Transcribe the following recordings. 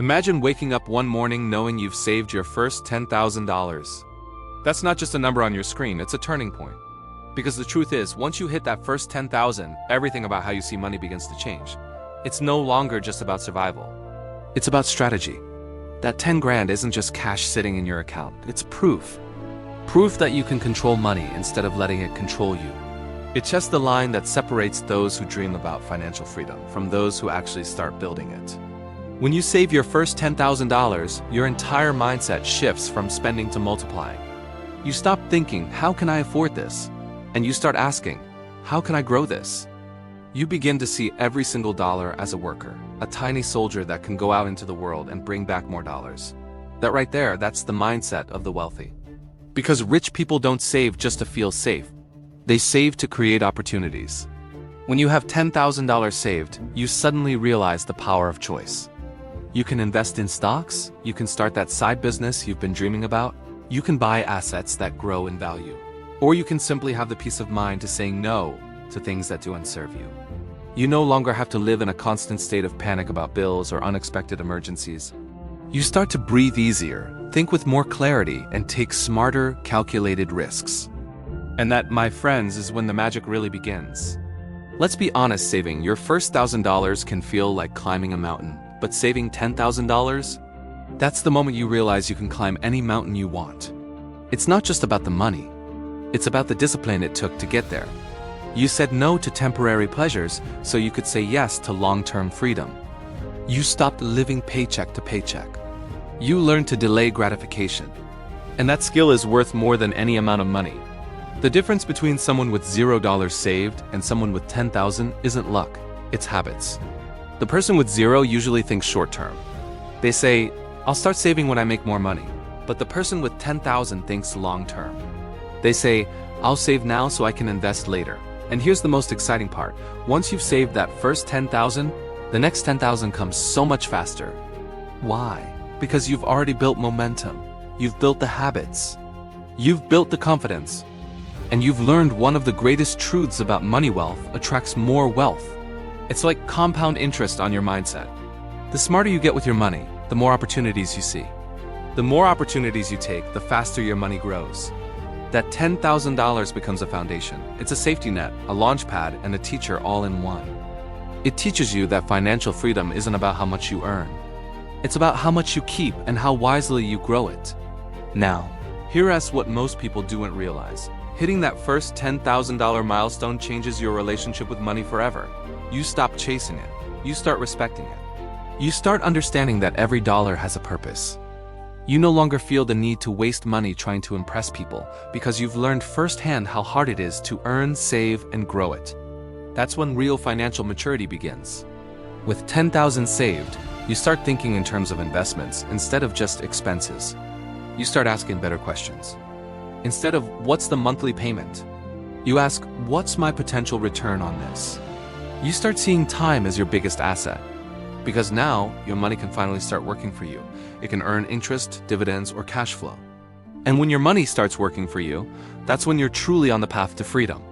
Imagine waking up one morning knowing you've saved your first $10,000. That's not just a number on your screen, it's a turning point. Because the truth is, once you hit that first 10,000, everything about how you see money begins to change. It's no longer just about survival. It's about strategy. That 10 grand isn't just cash sitting in your account, it's proof. Proof that you can control money instead of letting it control you. It's just the line that separates those who dream about financial freedom from those who actually start building it. When you save your first $10,000, your entire mindset shifts from spending to multiplying. You stop thinking, how can I afford this? And you start asking, how can I grow this? You begin to see every single dollar as a worker, a tiny soldier that can go out into the world and bring back more dollars. That right there, that's the mindset of the wealthy. Because rich people don't save just to feel safe. They save to create opportunities. When you have $10,000 saved, you suddenly realize the power of choice. You can invest in stocks, you can start that side business you've been dreaming about, you can buy assets that grow in value. Or you can simply have the peace of mind to saying no to things that don't serve you. You no longer have to live in a constant state of panic about bills or unexpected emergencies. You start to breathe easier, think with more clarity, and take smarter, calculated risks. And that, my friends, is when the magic really begins. Let's be honest, saving your first $1,000 can feel like climbing a mountain, but saving $10,000? That's the moment you realize you can climb any mountain you want. It's not just about the money. It's about the discipline it took to get there. You said no to temporary pleasures so you could say yes to long-term freedom. You stopped living paycheck to paycheck. You learned to delay gratification. And that skill is worth more than any amount of money. The difference between someone with $0 saved and someone with 10,000 isn't luck, it's habits. The person with zero usually thinks short-term. They say, I'll start saving when I make more money. But the person with 10,000 thinks long-term. They say, I'll save now so I can invest later. And here's the most exciting part. Once you've saved that first 10,000, the next 10,000 comes so much faster. Why? Because you've already built momentum. You've built the habits. You've built the confidence. And you've learned one of the greatest truths about money. Wealth attracts more wealth. It's like compound interest on your mindset. The smarter you get with your money, the more opportunities you see. The more opportunities you take, the faster your money grows. That $10,000 becomes a foundation. It's a safety net, a launch pad, and a teacher all in one. It teaches you that financial freedom isn't about how much you earn. It's about how much you keep and how wisely you grow it. Now, here's what most people don't realize. Hitting that first $10,000 milestone changes your relationship with money forever. You stop chasing it. You start respecting it. You start understanding that every dollar has a purpose. You no longer feel the need to waste money trying to impress people because you've learned firsthand how hard it is to earn, save, and grow it. That's when real financial maturity begins. With 10,000 saved, you start thinking in terms of investments instead of just expenses. You start asking better questions. Instead of, what's the monthly payment? You ask, what's my potential return on this? You start seeing time as your biggest asset. Because now, your money can finally start working for you. It can earn interest, dividends, or cash flow. And when your money starts working for you, that's when you're truly on the path to freedom.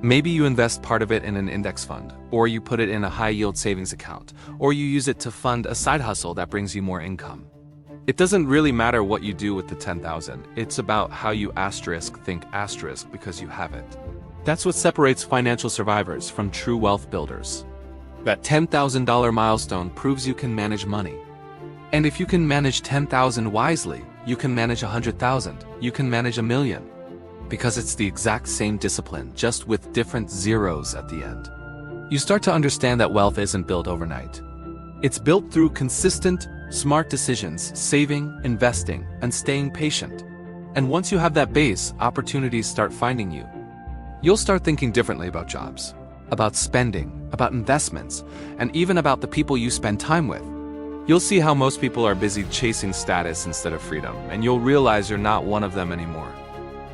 Maybe you invest part of it in an index fund, or you put it in a high-yield savings account, or you use it to fund a side hustle that brings you more income. It doesn't really matter what you do with the 10,000. It's about how you think because you have it. That's what separates financial survivors from true wealth builders. That $10,000 milestone proves you can manage money. And if you can manage 10,000 wisely, you can manage 100,000, you can manage 1,000,000. Because it's the exact same discipline, just with different zeros at the end. You start to understand that wealth isn't built overnight. It's built through consistent, smart decisions, saving, investing, and staying patient. And once you have that base, opportunities start finding you. You'll start thinking differently about jobs, about spending, about investments, and even about the people you spend time with. You'll see how most people are busy chasing status instead of freedom, and you'll realize you're not one of them anymore.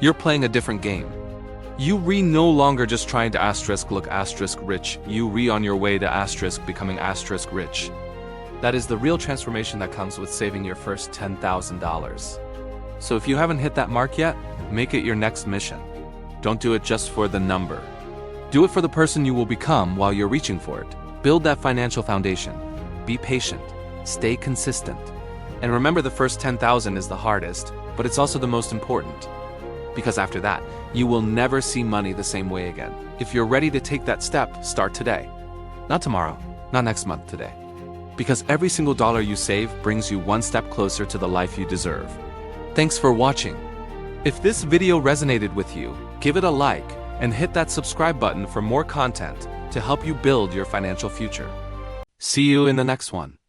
You're playing a different game. You no longer just trying to look rich, you on your way to becoming rich. That is the real transformation that comes with saving your first $10,000. So if you haven't hit that mark yet, make it your next mission. Don't do it just for the number. Do it for the person you will become while you're reaching for it. Build that financial foundation. Be patient. Stay consistent. And remember, the first 10,000 is the hardest, but it's also the most important. Because after that, you will never see money the same way again. If you're ready to take that step, start today. Not tomorrow, not next month, today. Because every single dollar you save brings you one step closer to the life you deserve. Thanks for watching. If this video resonated with you, give it a like and hit that subscribe button for more content to help you build your financial future. See you in the next one.